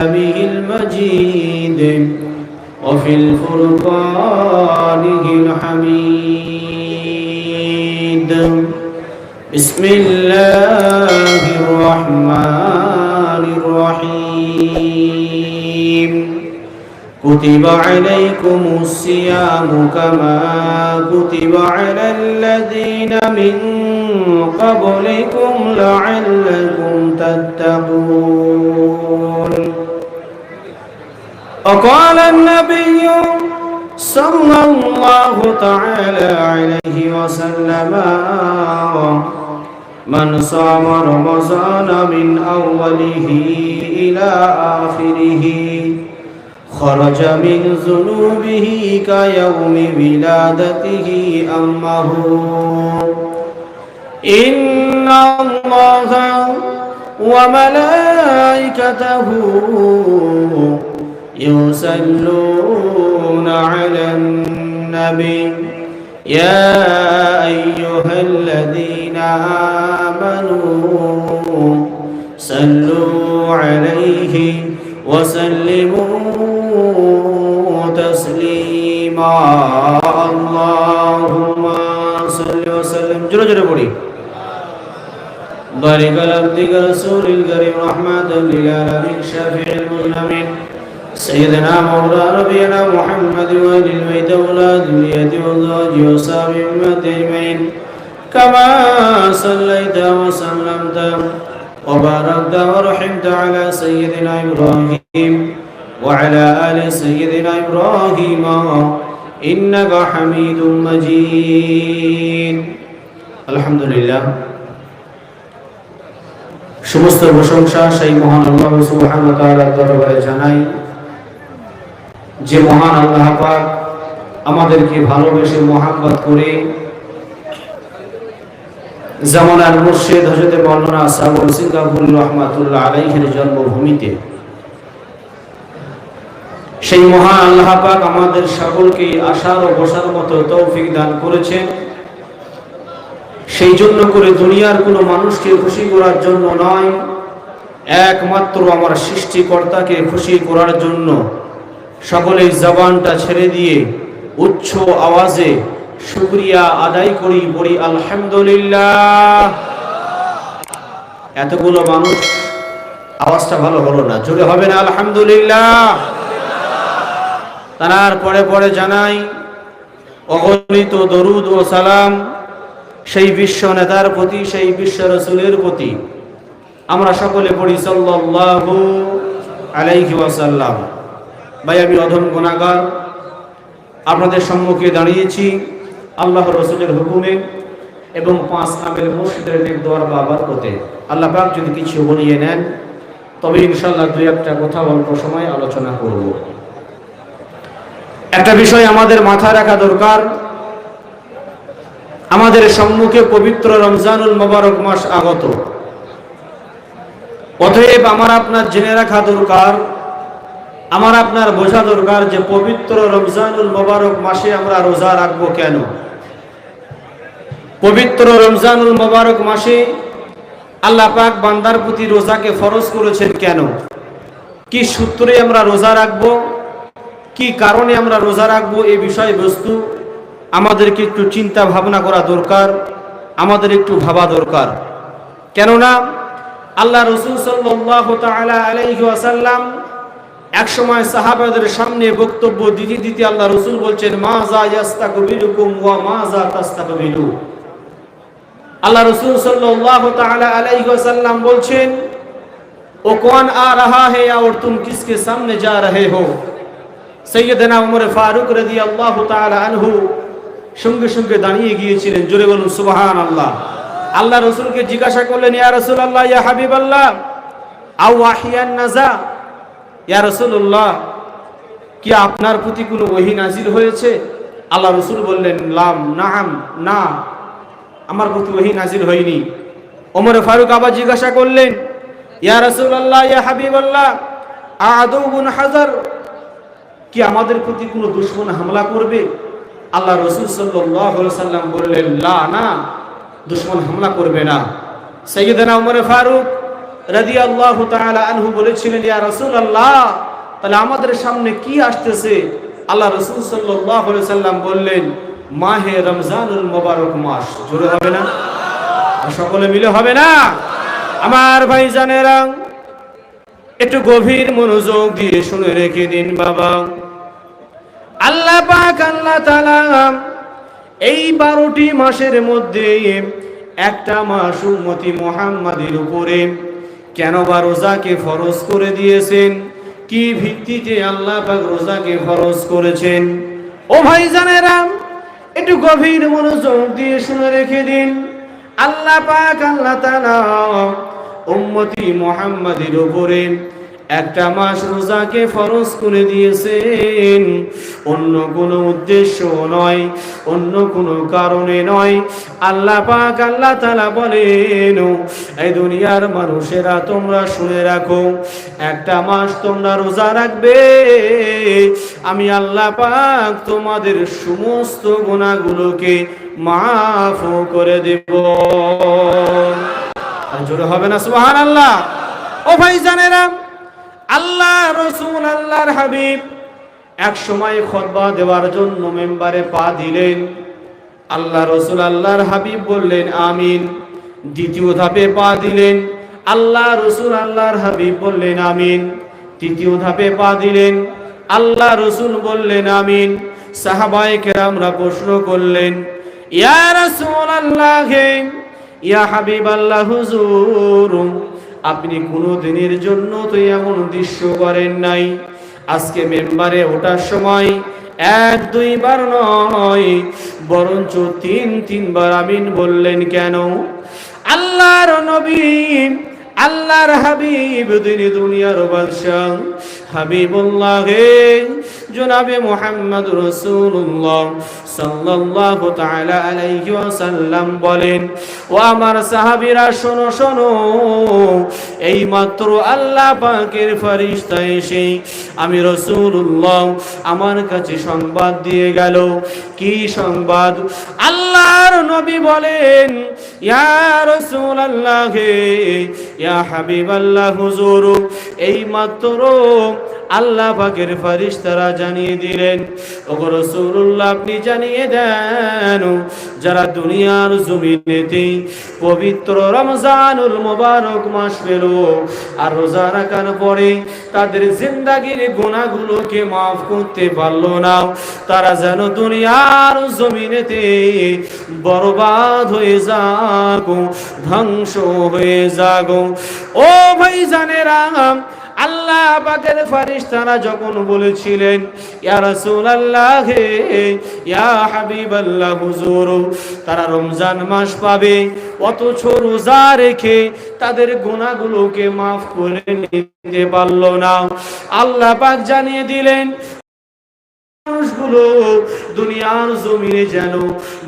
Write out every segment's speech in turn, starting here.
به المجيد وفي الفرقان الحميد. بسم الله الرحمن الرحيم. كتب عليكم الصيام كما كتب على الذين من قبلكم لعلكم تتقون. وقال النبي صلى الله تعالى عليه وسلم: من صام رمضان من أوله إلى آخره خرج من ذنوبه كيوم ولادته أمه. إن الله وملائكته يصلون على النبي يا أيها الذين آمنوا صلوا عليه وسلموا تسليما. اللهم صل وسلم جل جلاله بارك على عبدك رسول الكريم رحمة للعالمين شافع المذنبين سيدنا مولانا نبينا محمد وآل البيت أولاد الذرية والأزواج وصحبه أجمعين كما صليت وسلمت وباركت ورحمت على سيدنا إبراهيم وعلى آل سيدنا إبراهيم إنك حميد مجيد. الحمد لله. সমস্ত প্রশংসা সেই মহান আল্লাহ সুবহানাহু ওয়া তাআলার দরবারে জানাই, যে মহান আল্লাহ পাক আমাদেরকে ভালোবেসে মোহাব্বত করে জামানার মুর্শিদ হযরত মাওলানা সাহুল সিঙ্গাপুর রহমাতুল্লাহ আলাইহির জন্মভূমিতে সেই মহান আল্লাহ পাক আমাদের সকলকে আসার ও বসার মতো তৌফিক দান করেছেন। সেই জন্য করে দুনিয়ার কোনো মানুষকে খুশি করার জন্য নয়, একমাত্র আমার সৃষ্টিকর্তাকে খুশি করার জন্য সকলেই জবানটা ছেড়ে দিয়ে উচ্চ আওয়াজে শুকরিয়া আদায় করি, বলি আলহামদুলিল্লাহ। এতগুলো মানুষ, আওয়াজটা ভালো হলো না, জোরে হবে না আলহামদুলিল্লাহ? তার পরে পরে জানাই অগণিত দরুদ ও সালাম সেই বিশ্ব নেতার প্রতি, সেই বিশ্ব রাসূলের প্রতি আমরা সকলে পড়ি সাল্লাল্লাহু আলাইহি ওয়াসাল্লাম। ভাই, আমি অধম গুনাহগার আপনাদের সম্মুখে দাঁড়িয়েছি আল্লাহর রাসূলের হুকুমে এবং 5 কামেল মসজিদের নেক দোয়ার বাবরকতে। আল্লাহ পাক যদি কিছু বলিয়ে নেন তবে ইনশাআল্লাহ দুই একটা কথা অল্প সময় আলোচনা করব। একটা বিষয় আমাদের মাথায় রাখা দরকার, আমাদের সম্মুখে পবিত্র রমজানুল মুবারক মাস আগত। অতএব আমার আপনার জেনে রাখা দরকার, আমার আপনার বোঝা দরকার যে পবিত্র রমজানুল মুবারক মাসে আমরা রোজা রাখবো কেন? পবিত্র রমজানুল মুবারক মাসে আল্লাহ পাক বান্দার প্রতি রোজাকে ফরজ করেছেন কেন? কি সূত্রে আমরা রোজা রাখবো, কি কারণে আমরা রোজা রাখবো, এই বিষয়বস্তু আমাদেরকে একটু চিন্তা ভাবনা করা দরকার, আমাদের একটু ভাবা দরকার। কেননা আল্লাহ রাসূল সাল্লাল্লাহু তাআলা আলাইহি ওয়াসাল্লাম এক সময় সাহাবাদের সামনে বক্তব্য দিতে দিতে আল্লাহ রাসূল বলছেন, মাজা ইয়াস্তাকবিলুকুম ওয়া মাজা তাস্তাকবিলু। আল্লাহ রাসূল সাল্লাল্লাহু তাআলা আলাইহি ওয়াসাল্লাম বলছেন, ও কौन आ रहा है और तुम किसके सामने जा रहे हो? সৈয়দনা ওমর ফারুক রাদিয়াল্লাহু তাআলা আনহু সঙ্গে সঙ্গে দাঁড়িয়ে গিয়েছিলেন। জোরে বলুন সুবহানাল্লাহ। আল্লাহ রাসূলকে জিজ্ঞাসা করলেন, ইয়া রাসূলুল্লাহ, ইয়া হাবিবাল্লাহ, আও ওয়াহিয়ান নাজা, ইয়া রাসূলুল্লাহ, কি আপনার প্রতি কোনো ওহী নাজিল হয়েছে? আল্লাহ রাসূল বললেন, লাম, নাম, না, আমার প্রতি ওহী নাজিল হয়নি। ওমর ফারুক আবার জিজ্ঞাসা করলেন, ইয়া রাসূলুল্লাহ, ইয়া হাবিবাল্লাহ, আদুবুন হাজার, কি আমাদের প্রতি কোনো দুশমন হামলা করবে? আল্লাহ রাসূল সাল্লাল্লাহু আলাইহি ওয়াসাল্লাম বললেন, লা, না, দুশমন হামলা করবে না। সাইয়েদনা ওমর ফারুক রাদিয়াল্লাহু তাআলা আনহু বলেছিলেন, ইয়া রাসূলুল্লাহ, তাহলে আমাদের সামনে কি আসতেছে? আল্লাহ রাসূল সাল্লাল্লাহু আলাইহি সাল্লাম বললেন, মাহে রমজানুল মুবারক মাস। জোরে হবে না? সকলে মিলে হবে না? আমার ভাইজানেরা, একটু গভীর মনোযোগ দিয়ে শুনে রেখে দিন বাবা। আল্লাহ পাক আল্লাহ তাআলা এই 12টি মাসের মধ্যে একটা মাস উম্মতি মুহাম্মাদের উপরে কেন বা রোজাকে ফরজ করে দিয়েছেন? কি ভিত্তিতে আল্লাহ পাক রোজাকে ফরজ করেছেন? ও ভাইজানেরা, একটু গভীর মনোযোগ দিয়ে শুনে রেখে দিন। আল্লাহ পাক আল্লাহ তাআলা উম্মতি মুহাম্মাদের উপরে একটা মাস রোজাকে ফরজ করে দিয়েছেন, অন্য কোনো উদ্দেশ্য নয়, অন্য কোনো কারণে নয়। আল্লাহ পাক আল্লাহ তাআলা বলেন, এই দুনিয়ার মানুষেরা তোমরা শুনে রাখো, একটা মাস তোমরা রোজা রাখবে, আমি আল্লাহ পাক তোমাদের সমস্ত গুনাহগুলোকে মাফ করে দেব। আর জোরে হবে না সুবহানাল্লাহ? ও ভাইজানেরা, আল্লাহ রাসূল আল্লাহর হাবিব এক সময় খুতবা দেওয়ার জন্য মিম্বারে পা দিলেন। আল্লাহ রাসূল আল্লাহর হাবিব বললেন আমিন। দ্বিতীয় ধাপে পা দিলেন। আল্লাহ রাসূল আল্লাহর হাবিব বললেন আমিন। তৃতীয় ধাপে পা দিলেন। আল্লাহ রাসূল বললেন আমিন। সাহাবায়ে কেরামরা প্রশ্ন করলেন, ইয়া রাসূলুল্লাহ, ইয়া হাবিবাল্লাহ, হুজুর, আপনি কোনো দিনের জন্য তো এমন দৃশ্য করেন নাই, আজকে মেম্বারে ওঠার সময় 1-2 বার নয়, বরঞ্চ 3-3 বার আমিন বললেন কেন? আল্লাহর নবী, আল্লাহর হাবিব, দুনিয়ার বাদশাহ হাবিবুল্লাহ জনাবে মুহাম্মদ রাসূলুল্লাহ সাল্লাল্লাহু তাআলা আলাইহি ওয়াসাল্লাম বলেন, ও আমার সাহাবীরা শোনো শোনো, এই মাত্র আল্লাহ পাকের ফেরেশতা এসে আমি রাসূলুল্লাহ আমার কাছে সংবাদ দিয়ে গেল। কি সংবাদ? আল্লাহর নবী বলেন, ইয়া রাসূলুল্লাহ, ইয়া হাবিবাল্লাহ, হুজুর, এই মাত্র আল্লাহ পাকের ফেরেশতারা জানিয়ে দিলেন, ওগো রাসূলুল্লাহ, আপনি জানিয়ে দেন, যারা দুনিয়ার জমিনেতে পবিত্র রমজানুল মুবারক মাস পেল আর রোজা রাখার পরে তাদের জিন্দেগীর গুনাহগুলোকে মাফ করতে পারলো না, তারা যেন দুনিয়ার জমিনেতে বরবাদ হয়ে যাক, ধ্বংস হয়ে যাক। ও ভাইজানেরা, আল্লাহ পাকের ফেরেশতারা যখন বলেছিলেন, ইয়া রাসূলুল্লাহ, ইয়া হাবিবাল্লাহ, হুজুর, তারা রমজান মাস পাবে, অথচ রোজা রেখে তাদের গুনাহগুলোকে মাফ করে নিতে পারল না। আল্লাহ পাক জানিয়ে দিলেন, মানুষগুলো দুনিয়ার জমিনে যেন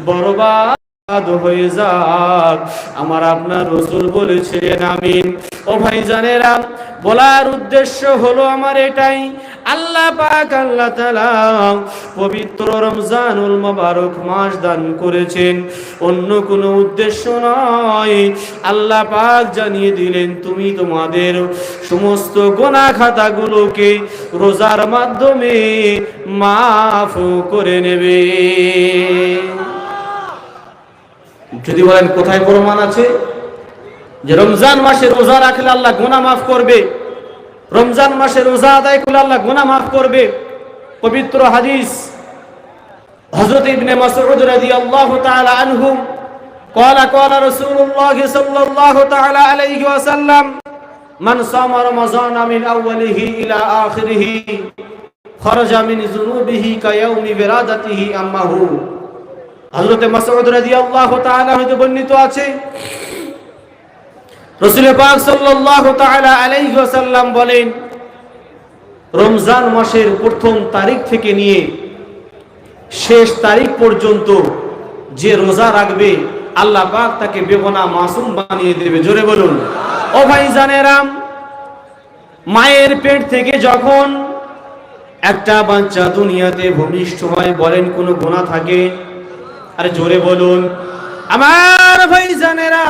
বরবাদ হয়ে যাক, আমার আপনার রাসূল বলেছেন আমিন। ও ভাইজানেরা, বলার উদ্দেশ্য হলো আমার এটাই, আল্লাহ পাক আল্লাহ তাআলা পবিত্র রমজানুল মুবারক মাস দান করেছেন, অন্য কোনো উদ্দেশ্য নয়। আল্লাহ পাক জানিয়ে দিলেন, তুমি তোমাদের সমস্ত গুনাহ খাতাগুলোকে রোজার মাধ্যমে মাফ করে নেবে। যদি বলেন কোথায় প্রমাণ আছে যে রমজান মাসে রোজা রাখলে আল্লাহ গুনাহ মাফ করবে, রমজান মাসে রোজা আদায় করলে আল্লাহ গুনাহ মাফ করবে? পবিত্র হাদিস হযরত ইবনে মাসউদ রাদিয়াল্লাহু তাআলা আনহু قال قال رسول الله صلى الله تعالى عليه وسلم من صام رمضان من اوله الى اخره خرج من ذنوبه كيوم ولادته امه। হযরত মাসউদ রাদিয়াল্লাহু তাআলা হতে বর্ণিত আছে, রাসূল পাক সাল্লাল্লাহু তাআলা আলাইহি ওয়াসাল্লাম বলেন, রমজান মাসের প্রথম তারিখ থেকে নিয়ে শেষ তারিখ পর্যন্ত যে রোজা রাখবে আল্লাহ পাক তাকে বেগুনাহ মাসুম বানিয়ে দেবে। জোরে বলুন। ও ভাইজানেরা, মায়ের পেট থেকে যখন একটা বাচ্চা দুনিয়াতে ভূমিষ্ঠ হয়, বলেন কোনো গুনাহ থাকে? আরে জোরে বলুন। আমার ভাইজানেরা,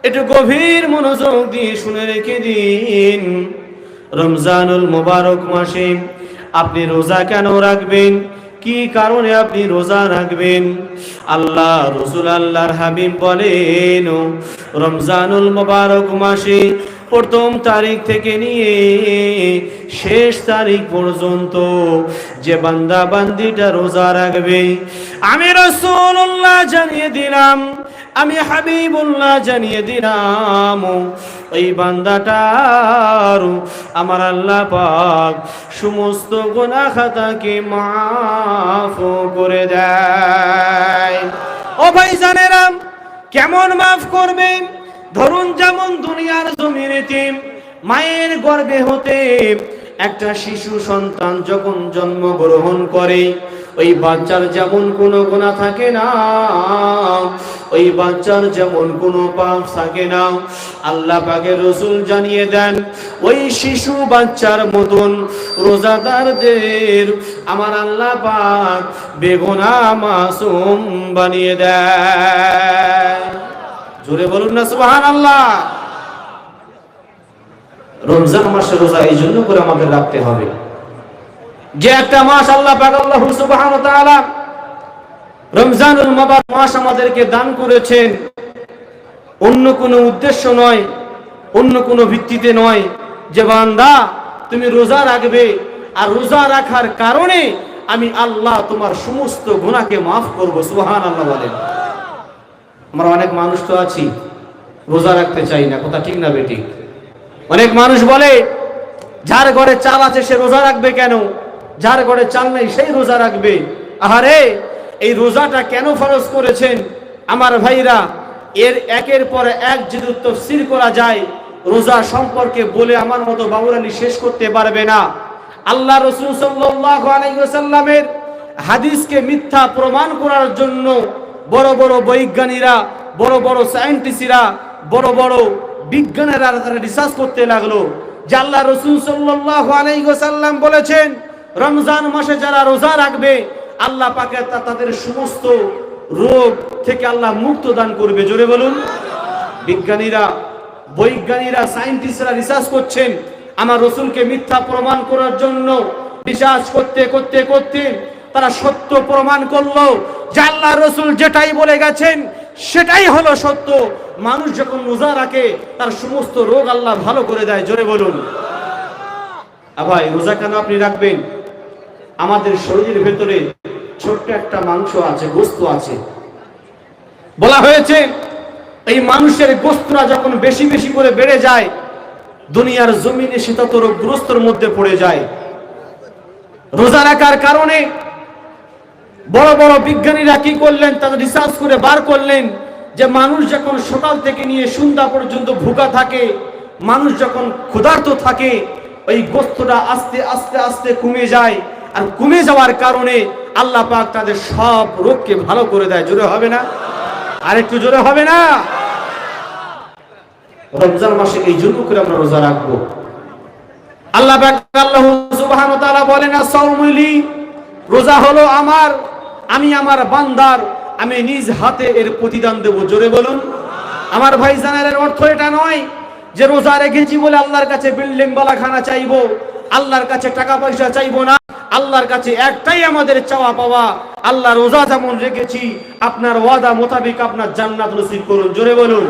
একটু গভীর মনোযোগ দিয়ে শুনে রেখে দিন, রমজানুল মুবারক মাসে আপনি রোজা কেন রাখবেন, কি কারণে আপনি রোজা রাখবেন? আল্লাহ রাসূল আল্লাহর হাবিব বলেন, রমজানুল মুবারক মাসে প্রথম তারিখ থেকে নিয়ে শেষ তারিখ পর্যন্ত যে বান্দা বান্দিটা রোজা রাখবে, আমি রাসূলুল্লাহ জানিয়ে দিলাম, আমি হাবিবুল্লাহ জানিয়ে দিলাম, ওই বান্দাটার আমার আল্লাহ পাক সমস্ত গুনাহ খাতাকে মাফ করে দেয়। ও ভাইজানেরা, কেমন মাফ করবেন? ধরুন, যেমন দুনিয়ার জমিনেতে মায়ের গর্ভে হতে একটা শিশু সন্তান যখন জন্মগ্রহণ করে, ওই বাচ্চার যেমন কোনো গুনাহ থাকে না, ওই বাচ্চার যেমন কোনো পাপ থাকে না, আল্লাহ পাকের রাসূল জানিয়ে দেন, ওই শিশু বাচ্চার মতন রোজাদারদের আমার আল্লাহ পাক বেগুনাহ মাসুম বানিয়ে দেয়। জোরে বলুন না সুবহানাল্লাহ। রমজান মাসে রোজা এই জন্য করে আমাদের রাখতে হবে যে একটা মাস আল্লাহ পাক আল্লাহ সুবহানাহু ওয়া তাআলা রমজানুল মুবারক মাস আমাদেরকে দান করেছেন, অন্য কোনো উদ্দেশ্য নয়, অন্য কোনো ভিত্তিতে নয়, যে বান্দা তুমি রোজা রাখবে আর রোজা রাখার কারণে আমি আল্লাহ তোমার সমস্ত গুনাহকে মাফ করব। সুবহানাল্লাহ বলেন। আমরা অনেক মানুষ তো আছি রোজা রাখতে চাই না, কথা ঠিক না বেটি? অনেক মানুষ বলে যার ঘরে চাল আছে সে রোজা রাখবে কেন, যার ঘরে চাল নেই সেই রোজা রাখবে। আহারে, এই রোজাটা কেন ফরজ করেছেন আমার ভাইরা? এর একের পর এক যদি তাফসীর করা যায়, রোজা সম্পর্কে বলে আমার মতো বাবুরানি শেষ করতে পারবে না। আল্লাহ রাসূল সাল্লাল্লাহু আলাইহি ওয়াসাল্লামের হাদিসকে মিথ্যা প্রমাণ করার জন্য বড় বড় বৈজ্ঞানিকরা, বড় বড় সায়েন্টিস্টরা, বড় বড় বিজ্ঞানীরা তারা রিসার্চ করতে লাগলো যে আল্লাহ রাসূল সাল্লাল্লাহু আলাইহি ওয়াসাল্লাম বলেছেন, রমজান মাসে যারা রোজা রাখবে আল্লাহ পাক তাদের সমস্ত রোগ থেকে আল্লাহ মুক্ত দান করবে। জোরে বলুন। বিজ্ঞানীরা, বৈজ্ঞানিকরা, সায়েন্টিস্টরা রিসার্চ করছেন আমার রাসূলকে মিথ্যা প্রমাণ করার জন্য। রিসার্চ করতে করতে করতে তারা সত্য প্রমাণ করলো যে আল্লাহ রাসূল যেটাই বলে গেছেন সেটাই হলো সত্য। মানুষ যখন রোজা রাখে তার সমস্ত রোগ আল্লাহ ভালো করে দেয়। জোরে বলুন। ভাই, রোজা কেন আপনি রাখবেন? আমাদের শরীরের ভেতরে ছোট্ট একটা মাংস আছে, গোস্ত আছে। বলা হয়েছে এই মানুষের গোস্তরা যখন বেশি বেশি করে বেড়ে যায়, দুনিয়ার জমিনে সে তত রোগগ্রস্তর মধ্যে পড়ে যায়। রোজা রাখার কারণে বড় বড় বিজ্ঞানীরা কি করলেন, তারা রিসার্চ করে বার করলেন যে মানুষ যখন সকাল থেকে নিয়ে সন্ধ্যা পর্যন্ত ভুকা থাকে, মানুষ যখন ক্ষুধার্ত থাকে, ওই গোস্তটা আস্তে আস্তে আস্তে কমে যায়। আর কমে যাওয়ার কারণে আল্লাহ পাক তাদের সব রোগকে ভালো করে দেয়। জোরে হবে না? আর একটু জোরে হবে না? রমজান মাসে এই জন্য করে আমরা রোজা রাখবো। আল্লাহ পাক আল্লাহ সুবহানাহু ওয়া তাআলা বলেন, আস-সাওমুলি, রোজা হলো আমার, আমি আমার বান্দার আমি নিজ হাতে এর প্রতিদান দেব। জোরে বলুন। আমার ভাইজানের এর অর্থ এটা নয় যে রোজা রেখেছি বলে আল্লাহর কাছে বিল্ডিং বালাখানা চাইবো, আল্লাহর কাছে টাকা পয়সা চাইবো না। আল্লাহর কাছে একটাই আমাদের চাওয়া পাওয়া, আল্লাহ রোজা যেমন রেখেছি আপনার ওয়াদা মোতাবেক আপনার জান্নাত নসিব করুন। জোরে বলুন।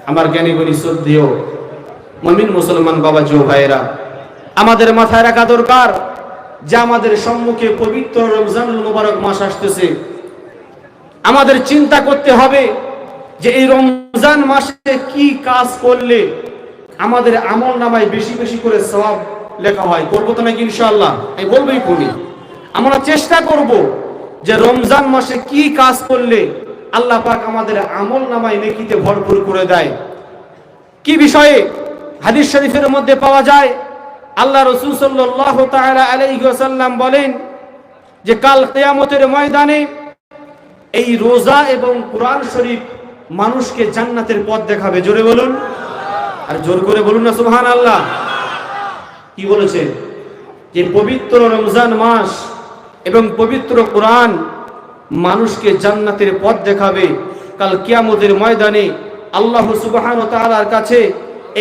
আমার জ্ঞানী গুণী শ্রদ্ধেয় মুমিন মুসলমান বাবাজি ও ভাইয়েরা, আমাদের মাথায় রাখা দরকার যে আমাদের সম্মুখে পবিত্র রমজানুল মুবারক মাস আসতেছে। আমাদের চিন্তা করতে হবে যে এই রমজান মাসে কি কাজ করলে আমাদের আমল নামায় বেশি বেশি করে সওয়াব লেখা হয়। করবো তো নাকি? ইনশাআল্লাহ আমি বলবোই করি। আমরা চেষ্টা করব যে রমজান মাসে কি কাজ করলে আল্লাহ পাক আমাদের আমল নামায় নেকিতে ভরপুর করে দেয়। কি বিষয়ে? হাদিস শরীফের মধ্যে পাওয়া যায়, আল্লাহ রাসূল সাল্লাল্লাহু তাআলা আলাইহি ওয়াসাল্লাম বলেন যে কাল কিয়ামতের ময়দানে এই রোজা এবং কোরআন শরীফ মানুষকে জান্নাতের পথ দেখাবে। জোরে বলুন। আর জোর করে বলুন না সুবহানাল্লাহ। কি বলেছে? যে পবিত্র রমজান মাস এবং পবিত্র কোরআন মানুষকে জান্নাতের পথ দেখাবে। কাল কিয়ামতের ময়দানে আল্লাহ সুবহানাহু ওয়া তাআলার কাছে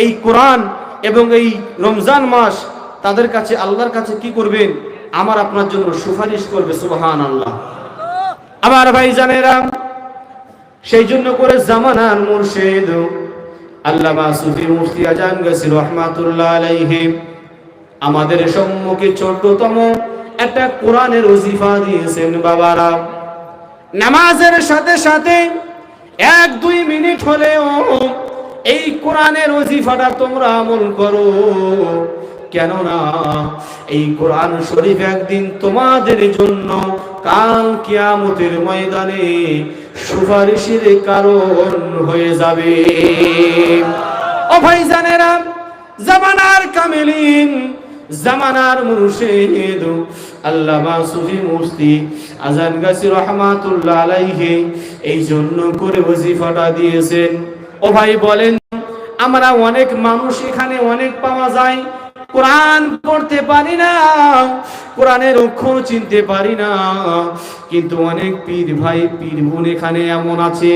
এই কোরআন এবং এই রমজান মাস তাদের কাছে আল্লাহর কাছে কি করবেন? আমার আপনার জন্য সুপারিশ করবে। সুবহানাল্লাহ। আমার ভাইজানেরা, সেই জন্য করে জামানার মুর্শিদ আল্লামা সুফি মুফতি আজান গাছি রহমাতুল্লাহ আলাইহি আমাদের সম্মুখে ছোট্টতম একটা কোরআনের ওজিফা দিয়েছেন। বাবারা, নামাজের সাথে সাথে 1-2 মিনিট হলেও এই কোরআনের ওজিফাটা তোমরা আমল করো, কেননা এই কোরআন শরীফ একদিন তোমাদের জন্য কাল কিয়ামতের ময়দানে সুপারিশের কারণ হয়ে যাবে। ও ভাইজানেরা, জামানার কামিলিন, জামানার মুর্শিদ আল্লামা সুফি মুফতি আজান গাছি রহমাতুল্লাহ আলাইহি এই জন্য করে ওজিফাটা দিয়েছেন। ও ভাই বলেন, আমরা অনেক মানুষ এখানে অনেক পাওয়া যায়, কোরআন পড়তে পারি না, কোরআনের অক্ষর চিনতে পারি না, কিন্তু অনেক পীর ভাই পীর বোন এখানে এমন আছে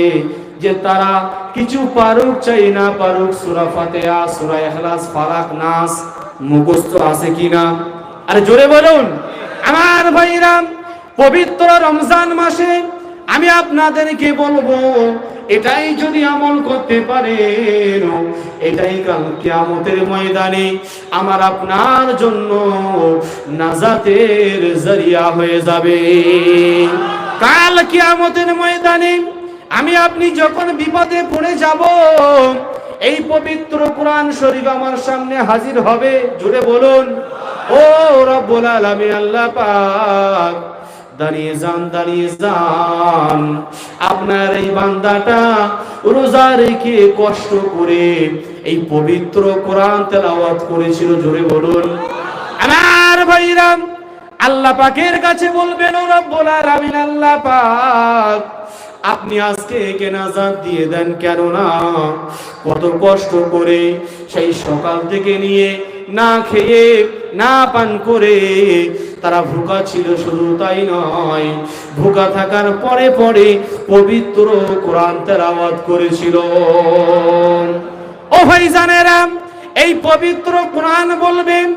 যে তারা কিছু পারুক চাই না পারুক সূরা ফাতিহা, সূরা ইখলাস, ফালাক, নাস মুখস্থ আছে কিনা? আরে জোরে বলুন। আমার ভাইরা, পবিত্র রমজান মাসে আমি আপনাদেরকে বলবো, এটাই যদি আমল করতে পারেন, এটাই কাল কিয়ামতের ময়দানে আমার আপনার জন্য নাজাতের জরিয়া হয়ে যাবে। কাল কিয়ামতের ময়দানে আমি আপনি যখন বিপদে পড়ে যাব, এই পবিত্র কোরআন শরীফ আমার সামনে হাজির হবে। জোরে বলুন, ও রব্বুল আলামিন আল্লাহ পাক, দাঁড়িয়ে যান, দাঁড়িয়ে যান, আপনার এই বান্দাটা রোজা রেখে কষ্ট করে এই পবিত্র কোরআন তেলাওয়াত করেছিল। জোরে বলুন। আমার ভাইরা, আল্লাহ পাকের কাছে বলবেন, ও রব্বুল আলামিন আল্লাহ পাক, আপনি আজকে একে নাজাত দিয়ে দেন, কেননা কত কষ্ট করে সেই সকাল থেকে নিয়ে না খেয়ে না পান করে তারা ভুকা ছিল। শুধু তাই নয়, ভুকা থাকার পরে পরে পবিত্র কোরআন তেলাওয়াত করেছিল। ও ভাইজানেরা, এই পবিত্র কোরআন বলবেন,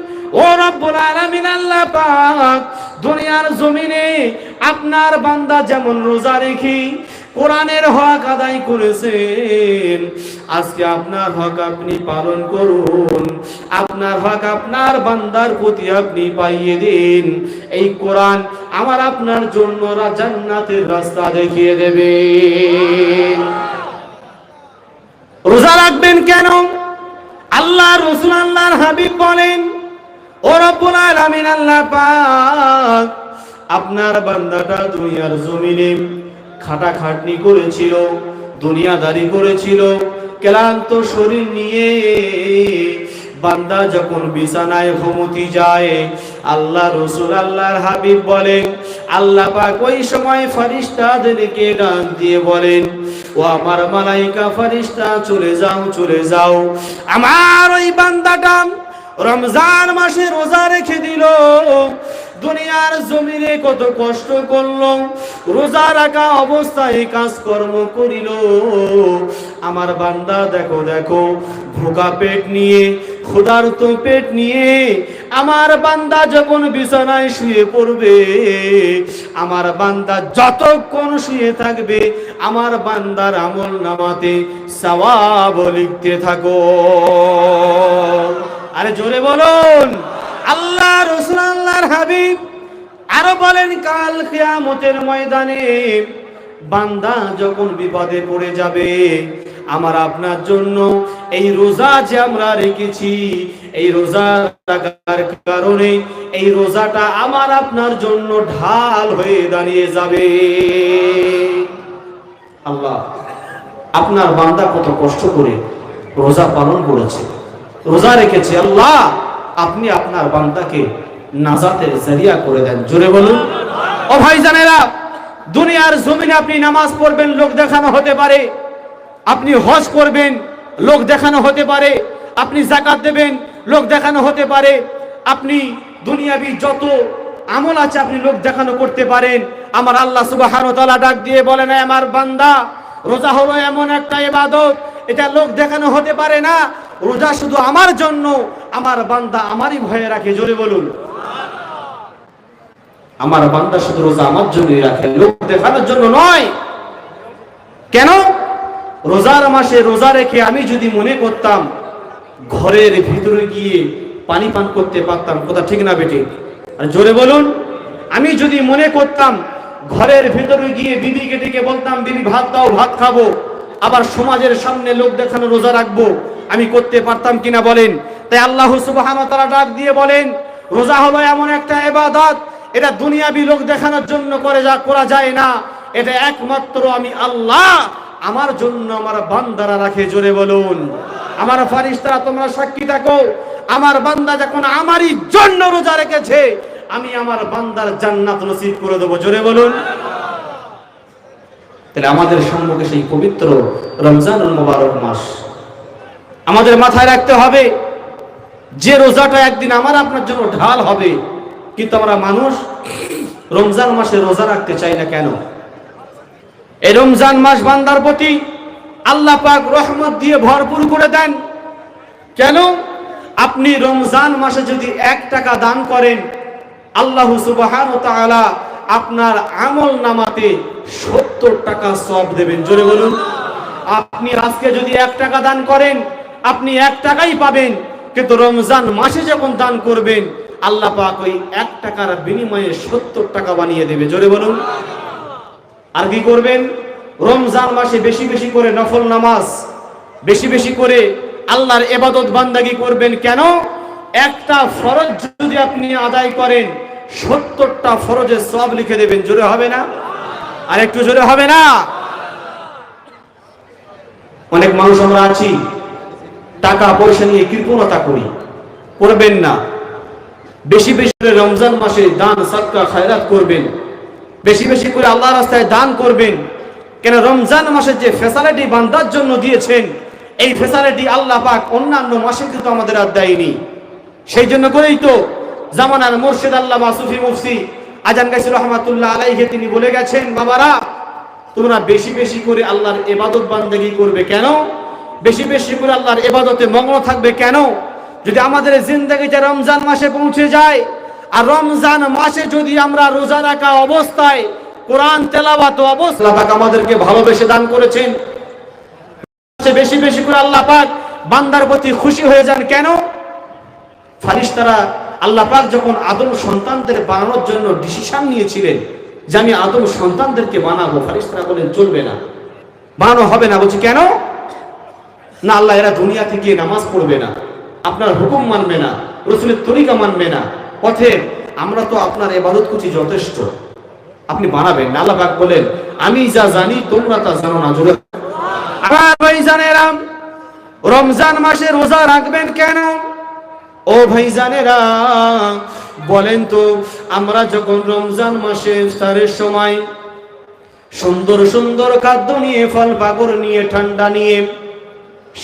ও রব্বুল আলামিন আল্লাহ পাক, দুনিয়ার জমিনে আপনার বান্দা যেমন রোজা রেখে কোরআনের হক আদায় করেছেন, আজকে আপনার হক আপনি পালন করুন, আপনার হক আপনার বান্দার প্রতি আপনি পাইয়ে দিন। এই কোরআন আমার আপনার জন্য জান্নাতের রাস্তা দেখিয়ে দেবে। রোজা রাখবেন কেন? আল্লাহ রাসূল আল্লাহর হাবিব বলেন, ও রব্বুল আলামিন আল্লাহ পাক, আপনার বান্দাটা দুনিয়ার জমিনে খাটাখাটনি করেছিল, দুনিয়াদারি করেছিল, ক্লান্ত শরীর নিয়ে বান্দা যখন বিছানায় ঘুমোতে যায়, আল্লাহ রাসূল আল্লাহর হাবিব বলেন, আল্লাহ পাক ওই সময় ফেরেশতাদেরকে ডাক দিয়ে বলেন, ও আমার মালায়েকা ফেরেশতা, চলে যাও, চলে যাও, আমার ওই বান্দাটা রমজান মাসে রোজা রেখে দিল, দুনিয়ার জমিনে কত কষ্ট করলো, রোজা রাখা অবস্থায় কাজকর্ম করিল, আমার বান্দা দেখো দেখো ভোকা পেট নিয়ে, ক্ষুধার্ত পেট নিয়ে আমার বান্দা যখন বিছানায় শুয়ে পড়বে, আমার বান্দা যতক্ষণ শুয়ে থাকবে আমার বান্দার আমল নামাতে সওয়াব লিখতে থাকো। আরে জোরে বলুন। আল্লাহ রাসূল আল্লাহর হাবিব আরো বলেন, কাল কিয়ামতের ময়দানে বান্দা যখন বিপদে পড়ে যাবে, আমার আপনার জন্য এই রোজা যে আমরা রেখেছি, এই রোজা রাখার কারণে এই রোজাটা আমার আপনার জন্য ঢাল হয়ে দাঁড়িয়ে যাবে। আল্লাহ, আপনার বান্দা কত কষ্ট করে রোজা পালন করেছে, রোজা রেখেছে, আল্লাহ আপনি আপনার বান্দাকে নাজাতের জরিয়া করে দেন। জোরে বলুন। ও ভাইজানেরা, দুনিয়ার জমিনে আপনি নামাজ পড়বেন, লোক দেখানো হতে পারে, আপনি হজ করবেন, লোক দেখানো হতে পারে, আপনি যাকাত দেবেন, লোক দেখানো হতে পারে, আপনি দুনিয়াবি যত আমল আছে আপনি লোক দেখানো করতে পারেন। আমার আল্লাহ সুবহানাহু ওয়া তাআলা ডাক দিয়ে বলেন, আমার বান্দা রোজা হলো এমন একটা ইবাদত, এটা লোক দেখানো হতে পারে না। রোজা শুধু আমার জন্য, আমার বান্দা আমারই ভয়ে রাখে। জোরে বলুন, আমার বান্দা শুধু রোজা আমার জন্যই রাখে, লোক দেখানোর জন্য নয়। কেন? রোজার মাসে রোজা রেখে আমি যদি মনে করতাম ঘরের ভিতরে গিয়ে পানি পান করতে পারতাম, কথা ঠিক না বেটি? আর জোরে বলুন, আমি যদি মনে করতাম ঘরের ভিতরে গিয়ে বিবিকে ডেকে বলতাম বিবি ভাত দাও, ভাত খাবো, আবার সমাজের সামনে লোক দেখানো রোজা রাখবো, আমি করতে পারতাম কিনা বলেন? তাই আল্লাহ সুবহানাহু ওয়া তাআলা ডাক দিয়ে বলেন, রোজা হলো এমন একটা ইবাদত, এটা দুনিয়াবি লোক দেখানোর জন্য করা যায় না, এটা একমাত্র আমি আল্লাহ আমার জন্য আমার বান্দারা রাখে। জোরে বলুন, আমার ফেরেশতারা তোমরা সাক্ষী থাকো, আমার বান্দা যখন আমারই জন্য রোজা রেখেছে, আমি আমার বান্দার জান্নাত নসিব করে দেব। জোরে বলুন। তাহলে আমাদের সম্মুখে সেই পবিত্র রমজানুল মুবারক মাস, আমাদের মাথায় রাখতে হবে যে রোজাটা একদিন আমার আপনার জন্য ঢাল হবে। কিন্তু আমরা মানুষ রমজান মাসে রোজা রাখতে চাই না কেন? এই রমজান মাস বান্দার প্রতি আল্লাহ পাক রহমত দিয়ে ভরপুর করে দেন। কেন? আপনি রমজান মাসে যদি 1 টাকা দান করেন, আল্লাহ সুবহানাহু ওয়া তাআলা আপনার আমল নামাতে 70 টাকা সওয়াব দেবেন। জোরে বলুন। আপনি আজকে যদি 1 টাকা দান করেন, আপনি 1 টাকাই পাবেন, কিন্তু রমজান মাসে যখন দান করবেন, আল্লাহ পাক ওই 1 টাকার বিনিময়ে 70 টাকা বানিয়ে দেবে। জোরে বলুন। আর কি করবেন? রমজান মাসে বেশি বেশি করে নফল নামাজ, বেশি বেশি করে আল্লাহর ইবাদত বান্দাগি করবেন। কেন? একটা ফরজ যদি আপনি আদায় করেন, 70টা ফরজের সওয়াব লিখে দেবেন। জোরে হবে না? আর একটু জোরে হবে না? অনেক মানুষ আমরা আছি, টাকা পয়সা নিয়ে কৃপণতা করি, করবেন না। বেশি বেশি করে রমজান মাসে দান সাদকা খায়রাত করবেন, বেশি বেশি করে আল্লাহর রাস্তায় দান করবেন। কেন? রমজান মাসে যে ফ্যাসিলিটি বান্দার জন্য দিয়েছেন, এই ফ্যাসিলিটি আল্লাহ পাক অন্যান্য মাসে কিন্তু আমাদের আর দেয়নি। সেই জন্য করেই তো জামানার মুর্শিদ আল্লামা সুফি মুফতি আজান গাইসি রহমাতুল্লাহ আলাইহি তিনি বলে গেছেন, বাবারা তোমরা বেশি বেশি করে আল্লাহর ইবাদত বান্দেগি করবে। কেন? বেশি বেশি করে আল্লাহর ইবাদতে মগ্ন থাকবে। কেন? যদি আমাদের জিন্দেগিতে রমজান মাসে পৌঁছে যায়, আর রমজান মাসে যদি আমরা রোজা রাখা অবস্থায় কোরআন তেলাওয়াত অবস্থায় আল্লাহ পাক আমাদেরকে ভালোবেসে দান করেছেন, বেশি বেশি করে আল্লাহ পাক বান্দার প্রতি খুশি হয়ে যান। কেন? ফেরেশতারা আল্লাহ পাক যখন আদম সন্তানদের বানানোর জন্য ডিসিশন নিয়েছিলেন যে আমি আদম সন্তানদেরকে বানাবো, ফেরেশতারা বলেন চলবে না, বানানো হবে না। বলছি কেন? না, আল্লাহ এরা দুনিয়া থেকে নামাজ পড়বে না, আপনার হুকুম মানবে না, রাসূলের তরিকা মানবে না, অতএব আমরা তো আপনার ইবাদত করছি যথেষ্ট, আপনি বানাবেন না। আল্লাহ পাক বলেন আমি যা জানি তোমরা তা জানো না। জোরে আমার ভাইজানেরা, রমজান মাসে রোজা রাখবেন কেন? ও ভাইজানেরা বলেন তো, আমরা যখন রমজান মাসে ইফতারের সময় সুন্দর সুন্দর খাদ্য নিয়ে, ফল পাকড় নিয়ে, ঠান্ডা নিয়ে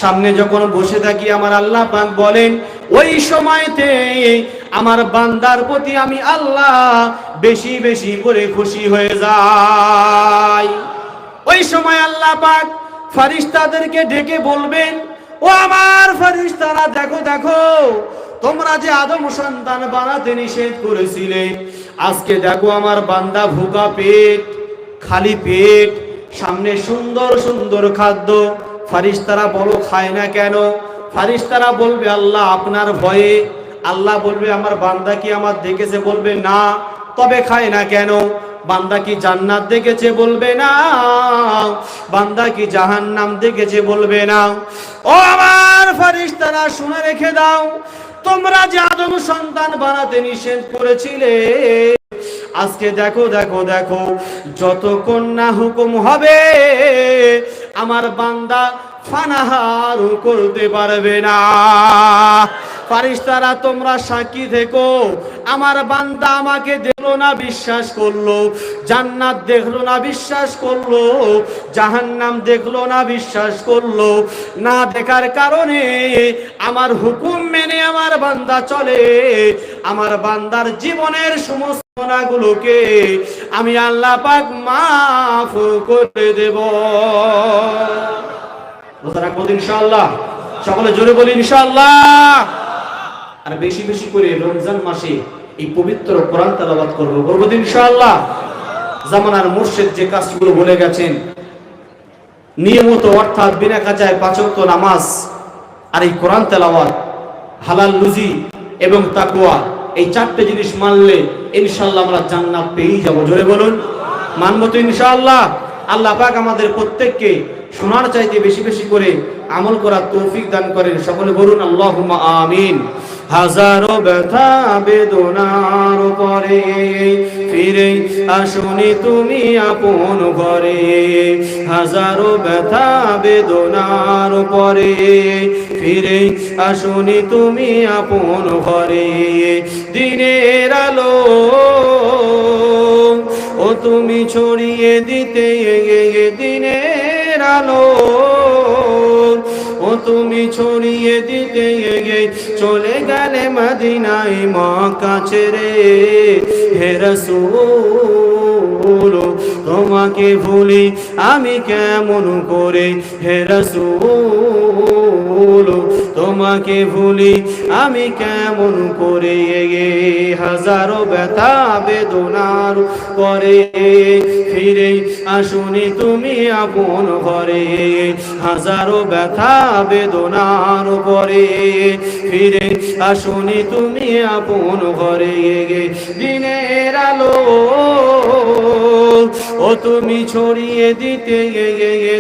সামনে যখন বসে থাকি, আমার আল্লাহ পাক বলেন ওই সময়তে আমার বান্দার প্রতি আমি আল্লাহ বেশি বেশি করে খুশি হয়ে যাই। ওই সময় আল্লাহ পাক ফেরেশতাদেরকে ডেকে বলবেন, ও আমার ফেরেশতারা দেখো দেখো, তোমরা যে আদম সন্তান বানাতে নিষেধ করেছিলে, আজকে দেখো আমার বান্দা ভুকা পেট, খালি পেট, সামনে সুন্দর সুন্দর খাদ্য, ফেরেশতারা বলো খায় না কেন? ফেরেশতারা বলবে আল্লাহ আপনার ভয়ে। আল্লাহ বলবে আমার বান্দা কি আমার দেখেছে? বলবে না। তবে খায় না কেন? বান্দা কি জান্নাত দেখেছে? বলবে না। বান্দা কি জাহান্নাম দেখেছে? বলবে না। ও আমার ফেরেশতারা শুনে রেখে দাও, তোমরা যে আদম সন্তান বানাতে নিষেধ করেছিলে, আজকে দেখো দেখো দেখো, যতক্ষণ না হুকুম হবে আমার বান্দা ফানাহার করতে পারবে না। ফারিস্তারা তোমরা সাক্ষী থেকো, আমার বান্দা আমাকে দেখলো না, বিশ্বাস করলো, জান্নাত দেখলো না, বিশ্বাস করলো, জাহান্নাম দেখলো না, বিশ্বাস করলো, না দেখার কারণে আমার হুকুম মেনে আমার বান্দা চলে, আমার বান্দার জীবনের সমস্ত গুনাহগুলোকে আমি আল্লাহ পাক মাফ করে দেব। রোজা রাখবো ইনশাআল্লাহ, সকলে জোরে বলি ইনশাআল্লাহ। আর বেশি বেশি করে রমজান মাসে এই পবিত্র কোরআন তেলাওয়াত করব, করব ইনশাআল্লাহ। জামানার মুর্শিদ যে কাজগুলো বলে গেছেন, নিয়মিত অর্থাৎ বিনা কাজায় 5 ওয়াক্ত নামাজ আর এই কোরআন তেলাওয়াত, হালাল রুজি এবং তাকওয়া, এই 4টে জিনিস মানলে ইনশাআল্লাহ আমরা জান্নাত পেয়েই যাব। জোরে বলুন, মানব তো ইনশাআল্লাহ। আল্লাহ পাক আমাদের প্রত্যেককে শোনার চাইতে বেশি বেশি করে আমল করার তৌফিক দান করেন, সকলে বলুন আল্লাহুম্মা আমিন। হাজারো ব্যথা বেদনার পরে ফিরে আসুনি তুমি আপন ঘরে, হাজারো ব্যথা বেদনার পরে ফিরে আসুনি তুমি আপন ঘরে, দিনের আলো ও তুমি ছড়িয়ে দিতে দিনের আলো ও তুমি ছড়িয়ে দিতে চলে গেলে মদিনায় মক্কা ছেড়ে, হে রাসূল তোমাকে ভুলি আমি কেমন করে, হে রাসূল তোমাকে ভুলি আমি কেমন করে, হাজারো ব্যথা বেদনার পরে ফিরে আসুনি তুমি আপন ঘরে, হাজারো ব্যথা বেদনার পরে ফিরে আসুনি তুমি আপন ঘরে, দিনের আলো ও তুমি ছড়িয়ে দিতে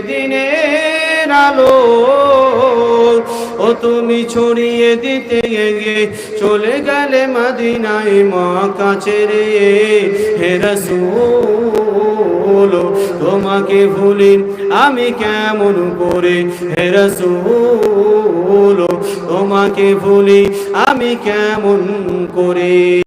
দিনের আলো ও তুমি ছড়িয়ে দিতে চলে গেলে মদিনায় মক্কা ছেড়ে, হে রাসূল তোমাকে ভুলি আমি কেমন করে, হে রাসূল তোমাকে ভুলি আমি কেমন করে।